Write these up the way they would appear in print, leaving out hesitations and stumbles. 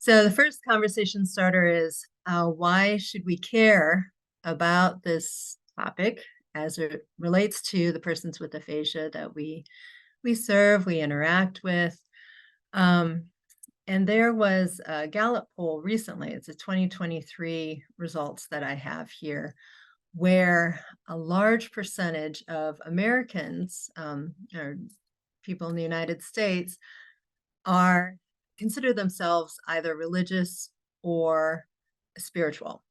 So the first conversation starter is why should we care about this topic as it relates to the persons with aphasia that we serve, we interact with. And there was a Gallup poll recently, it's a 2023 results that I have here, where a large percentage of Americans, or people in the United States, consider themselves either religious or spiritual.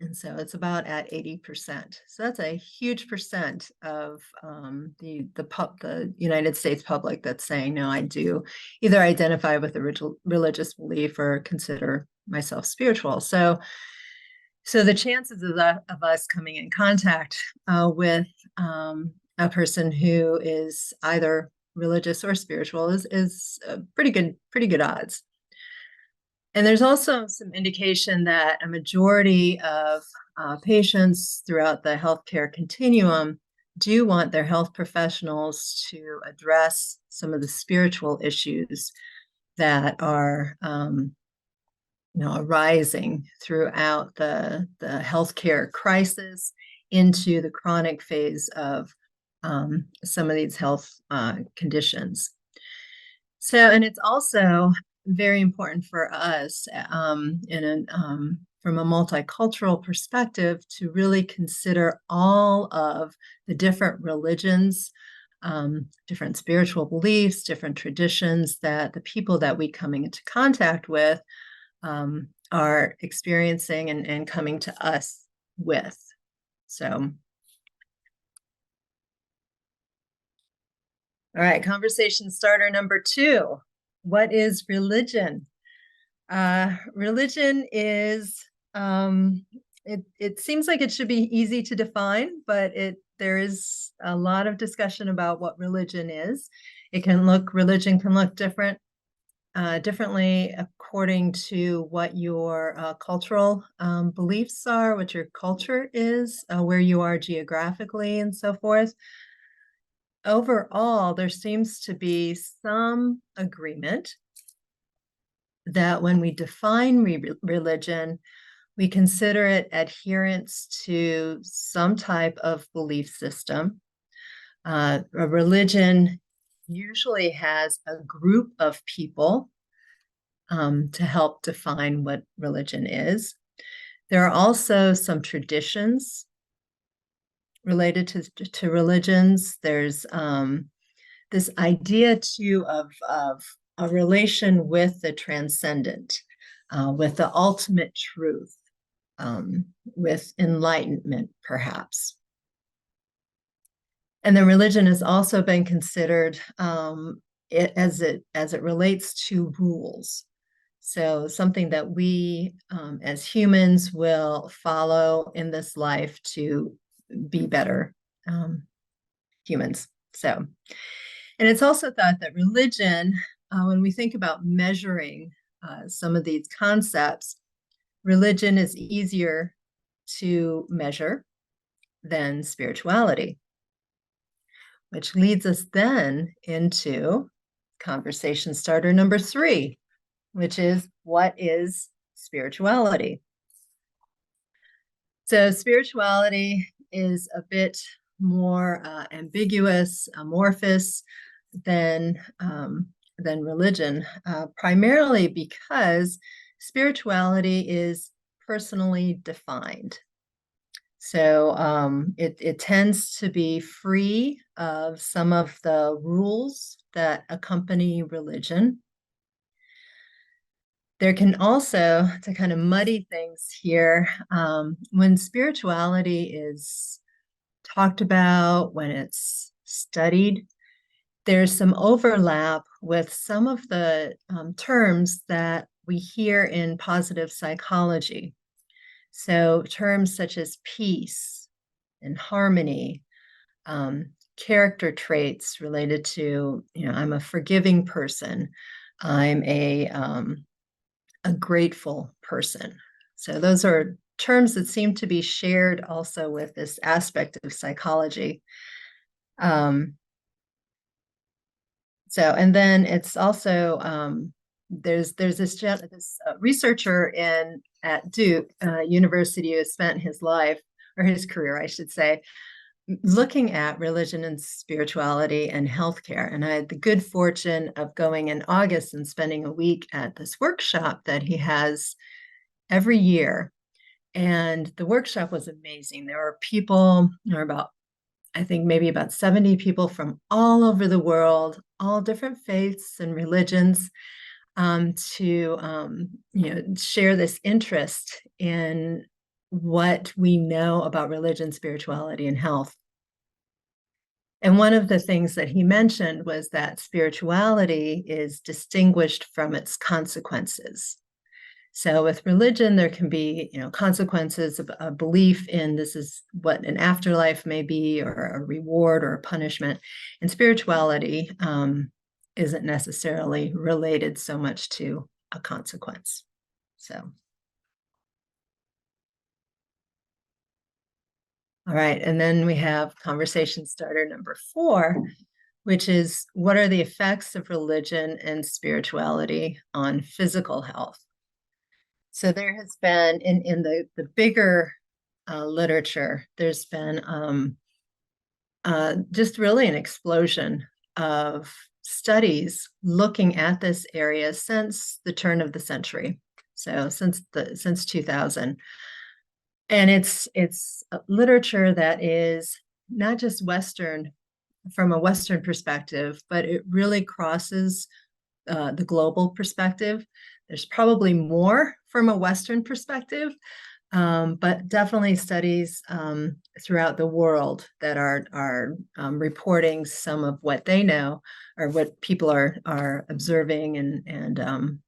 And so it's about at 80%. So that's a huge percent of the United States public that's saying, no, I do either identify with a religious belief or consider myself spiritual. So the chances of us coming in contact with a person who is either religious or spiritual is pretty good odds. And there's also some indication that a majority of patients throughout the healthcare continuum do want their health professionals to address some of the spiritual issues that are arising throughout the healthcare crisis into the chronic phase of some of these health conditions. So, and it's also very important for us from a multicultural perspective to really consider all of the different religions, different spiritual beliefs, different traditions that the people that we coming into contact with are experiencing and coming to us with. So, all right, conversation starter number 2. What is religion? Religion is, it seems like it should be easy to define, but there is a lot of discussion about what religion is. Religion can look differently according to what your cultural beliefs are, what your culture is, where you are geographically, and so forth. Overall, there seems to be some agreement that when we define religion, we consider it adherence to some type of belief system. A religion usually has a group of people to help define what religion is. There are also some traditions related to religions. There's this idea too of a relation with the transcendent, with the ultimate truth, with enlightenment, perhaps. And the religion has also been considered as it relates to rules. So something that we as humans will follow in this life to be better humans. So, and it's also thought that religion, when we think about measuring some of these concepts, religion is easier to measure than spirituality, which leads us then into conversation starter number 3, which is, what is spirituality? So spirituality is a bit more ambiguous, amorphous than religion, primarily because spirituality is personally defined. So it tends to be free of some of the rules that accompany religion. There can also, to kind of muddy things here, when spirituality is talked about, when it's studied, there's some overlap with some of the terms that we hear in positive psychology. So terms such as peace and harmony, character traits related to, I'm a forgiving person, I'm a grateful person. So those are terms that seem to be shared also with this aspect of psychology. So, and then it's also there's this researcher at Duke University who has spent his life, or his career, I should say, looking at religion and spirituality and healthcare. And I had the good fortune of going in August and spending a week at this workshop that he has every year. And the workshop was amazing. There were people, I think maybe about 70 people from all over the world, all different faiths and religions, to share this interest in what we know about religion, spirituality, and health. And one of the things that he mentioned was that spirituality is distinguished from its consequences. So with religion, there can be, consequences of a belief in this is what an afterlife may be, or a reward or a punishment. And spirituality isn't necessarily related so much to a consequence. So. All right, and then we have conversation starter number 4, which is, what are the effects of religion and spirituality on physical health? So there has been, in the bigger literature, there's been just really an explosion of studies looking at this area since the turn of the century. So since 2000. And it's literature that is not just Western, from a Western perspective, but it really crosses the global perspective. There's probably more from a Western perspective, but definitely studies throughout the world that are reporting some of what they know, or what people are observing and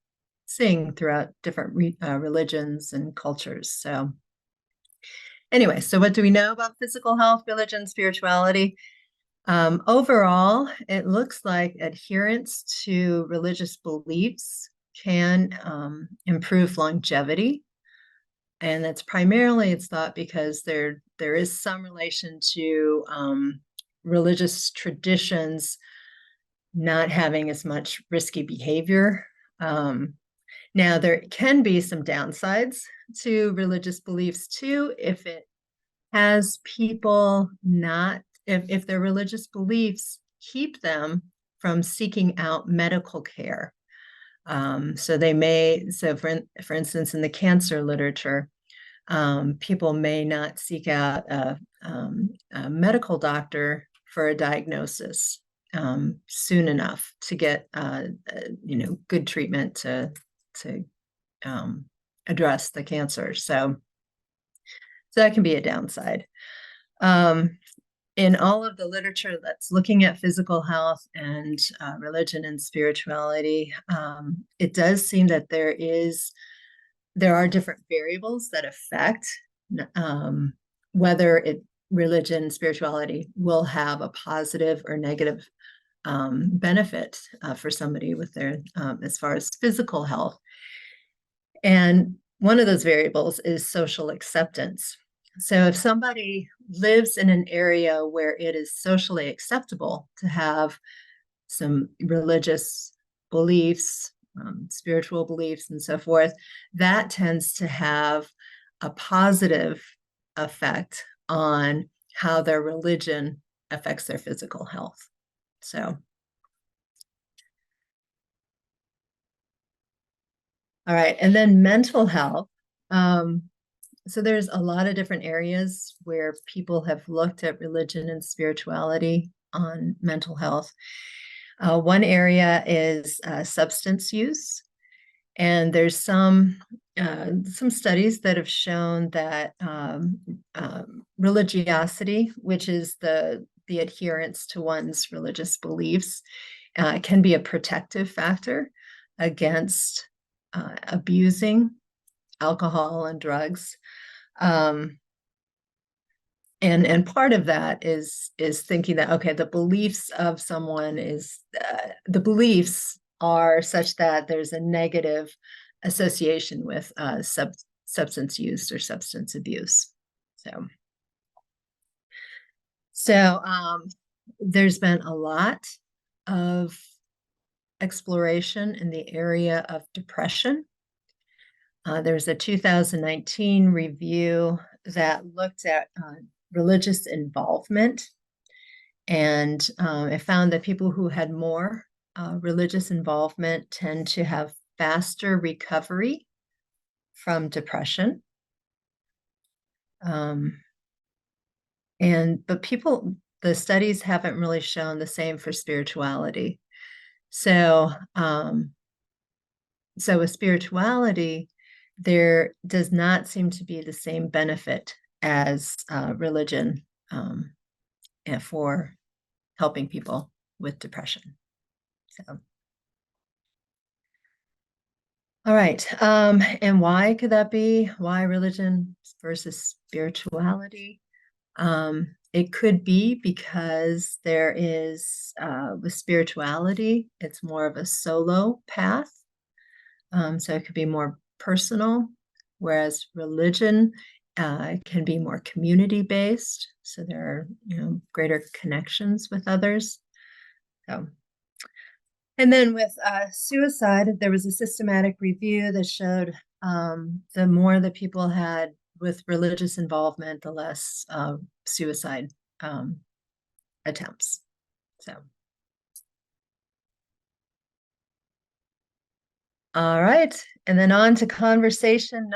seeing throughout different religions and cultures. So anyway, so what do we know about physical health, religion, spirituality? Overall, it looks like adherence to religious beliefs can improve longevity. And that's primarily, it's thought, because there is some relation to religious traditions not having as much risky behavior. Now, there can be some downsides to religious beliefs too, if it has people not, if their religious beliefs keep them from seeking out medical care. So they may, for instance, in the cancer literature, people may not seek out a medical doctor for a diagnosis soon enough to get good treatment to address the cancer. So that can be a downside. In all of the literature that's looking at physical health and religion and spirituality, it does seem that there are different variables that affect whether religion and spirituality will have a positive or negative benefit for somebody with their as far as physical health. And one of those variables is social acceptance. So if somebody lives in an area where it is socially acceptable to have some religious beliefs, spiritual beliefs, and so forth, that tends to have a positive effect on how their religion affects their physical health. So. All right, and then mental health. So there's a lot of different areas where people have looked at religion and spirituality on mental health. One area is substance use, and there's some studies that have shown that religiosity, which is the adherence to one's religious beliefs, can be a protective factor against abusing alcohol and drugs. And part of that is thinking that, okay, the beliefs of someone the beliefs are such that there's a negative association with substance use or substance abuse. So there's been a lot of exploration in the area of depression. There's a 2019 review that looked at religious involvement, and it found that people who had more religious involvement tend to have faster recovery from depression. But the studies haven't really shown the same for spirituality. So with spirituality, there does not seem to be the same benefit as religion for helping people with depression. So, all right. And why could that be? Why religion versus spirituality? It could be because there is, with spirituality, it's more of a solo path. So it could be more personal, whereas religion can be more community-based. So there are, greater connections with others. So, and then with suicide, there was a systematic review that showed the more that people had with religious involvement, the less suicide attempts. So, all right, and then on to conversation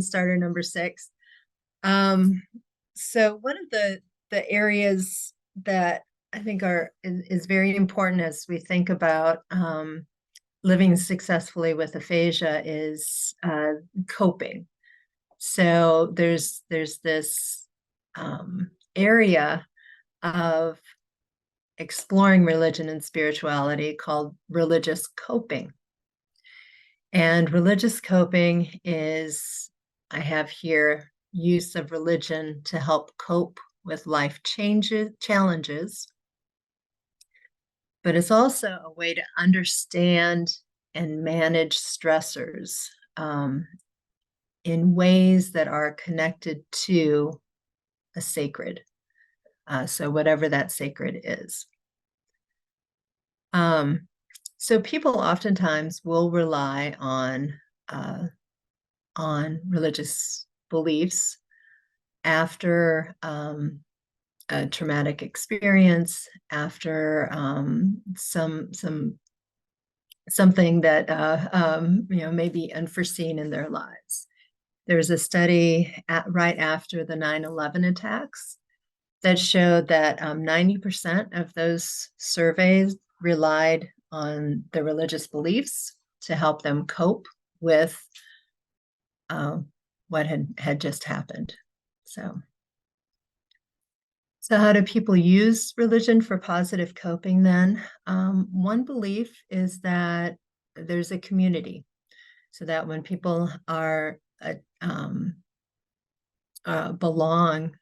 starter number 6. So one of the areas that I think is very important as we think about living successfully with aphasia is coping. So there's this area of exploring religion and spirituality called religious coping. And religious coping is, I have here, use of religion to help cope with life challenges. But it's also a way to understand and manage stressors in ways that are connected to a sacred. So whatever that sacred is. So people oftentimes will rely on religious beliefs after a traumatic experience, after something that may be unforeseen in their lives. There's a study right after the 9/11 attacks that showed that 90% of those surveys relied on the religious beliefs to help them cope with what had just happened. So how do people use religion for positive coping then? One belief is that there's a community, so that when people belong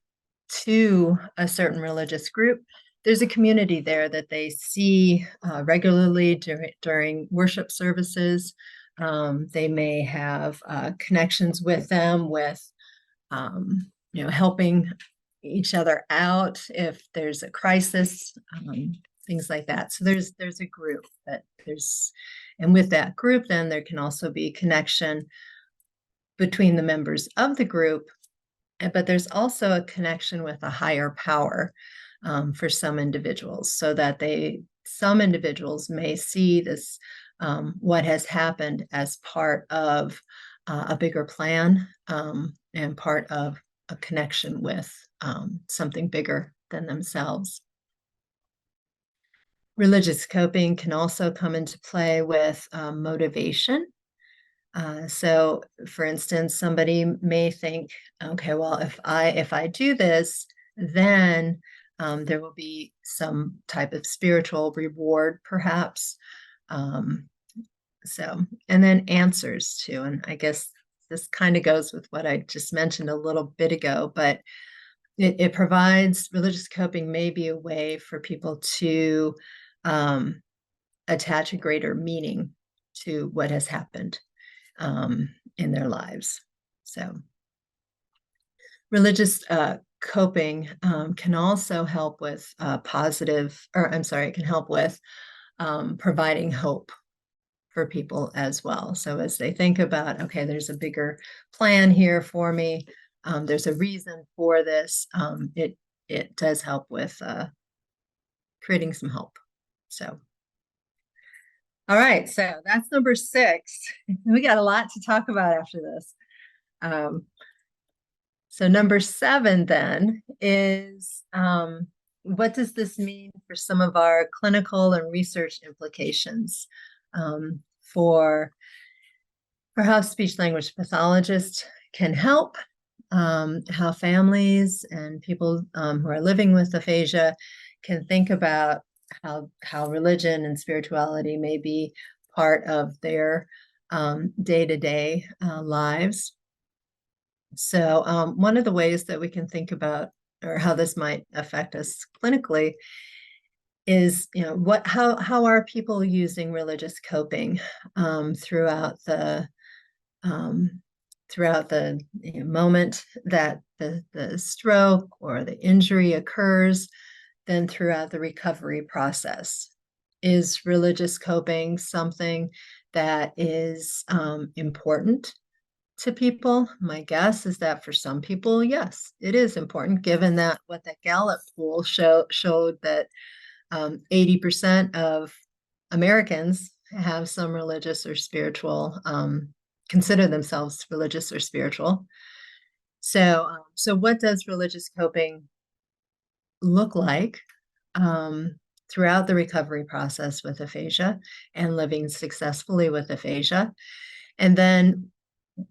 to a certain religious group, there's a community there that they see regularly during worship services. They may have connections with them, with helping each other out if there's a crisis, things like that. So there's a group and with that group, then there can also be connection between the members of the group, but there's also a connection with a higher power for some individuals, so that some individuals may see this, what has happened, as part of a bigger plan and part of a connection with something bigger than themselves. Religious coping can also come into play with motivation. So, for instance, somebody may think, okay, well, if I do this, then there will be some type of spiritual reward, perhaps. And then answers too. And I guess this kind of goes with what I just mentioned a little bit ago, but it provides, religious coping may be a way for people to attach a greater meaning to what has happened in their lives. So religious coping can also help with it can help with providing hope for people as well. So as they think about, okay, there's a bigger plan here for me, there's a reason for this, it does help with creating some hope. So, all right, so that's number 6. We got a lot to talk about after this. So number 7 then is, what does this mean for some of our clinical and research implications for how speech language pathologists can help, how families and people who are living with aphasia can think about how religion and spirituality may be part of their day-to-day lives. So one of the ways that we can think about, or how this might affect us clinically, is, how are people using religious coping throughout the moment that the stroke or the injury occurs, then throughout the recovery process. Is religious coping something that is important to people? My guess is that for some people, yes, it is important, given that what that Gallup poll showed that 80% of Americans have some religious or spiritual, consider themselves religious or spiritual. So what does religious coping look like throughout the recovery process with aphasia and living successfully with aphasia? And then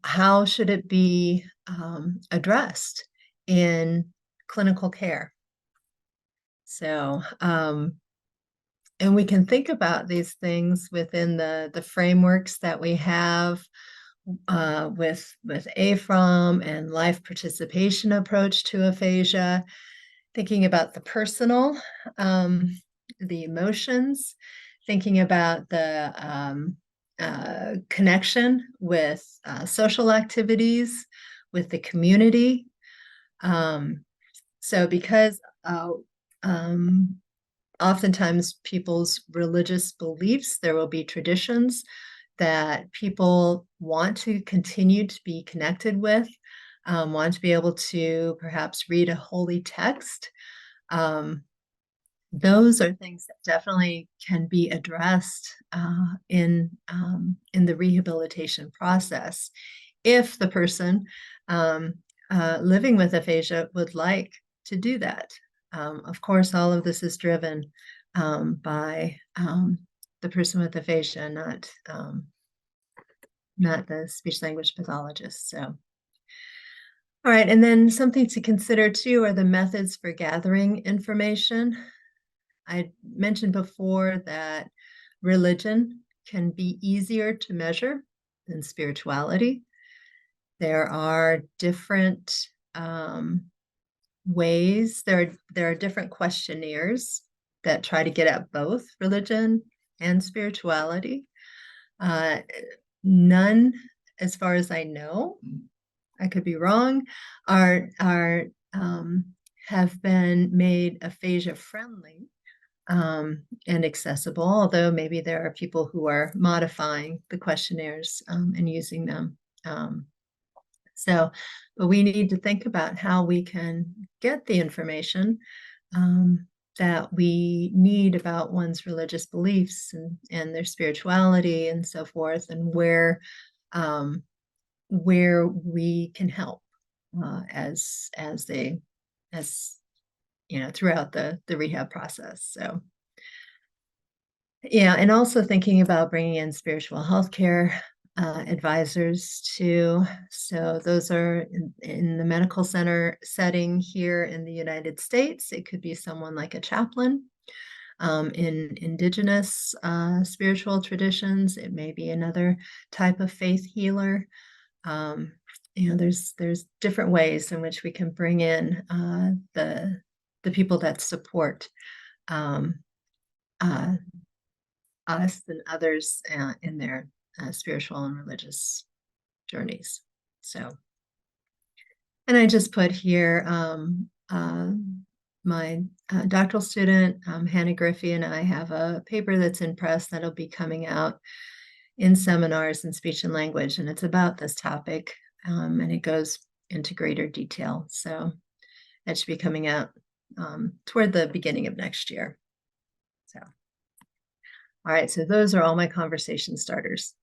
how should it be addressed in clinical care? So, and we can think about these things within the frameworks that we have with AFROM and life participation approach to aphasia, thinking about the personal, the emotions, thinking about the connection with social activities, with the community. So because oftentimes people's religious beliefs, there will be traditions that people want to continue to be connected with, want to be able to perhaps read a holy text. Those are things that definitely can be addressed in the rehabilitation process, if the person living with aphasia would like to do that. Of course, all of this is driven by the person with aphasia, not the speech language pathologist. So, all right, and then something to consider too are the methods for gathering information. I mentioned before that religion can be easier to measure than spirituality. There are different ways. There are different questionnaires that try to get at both religion and spirituality. None, as far as I know, I could be wrong, have been made aphasia friendly and accessible, although maybe there are people who are modifying the questionnaires and using them. But we need to think about how we can get the information that we need about one's religious beliefs and their spirituality and so forth, and where we can help as throughout the rehab process. So yeah, and also thinking about bringing in spiritual healthcare advisors too. So those are in the medical center setting here in the United States. It could be someone like a chaplain. In indigenous spiritual traditions, it may be another type of faith healer. There's different ways in which we can bring in the people that support us and others in their spiritual and religious journeys. So, and I just put here my doctoral student, Hannah Griffey, and I have a paper that's in press that'll be coming out in seminars in speech and language, and it's about this topic, and it goes into greater detail. So that should be coming out toward the beginning of next year. So, all right, so those are all my conversation starters.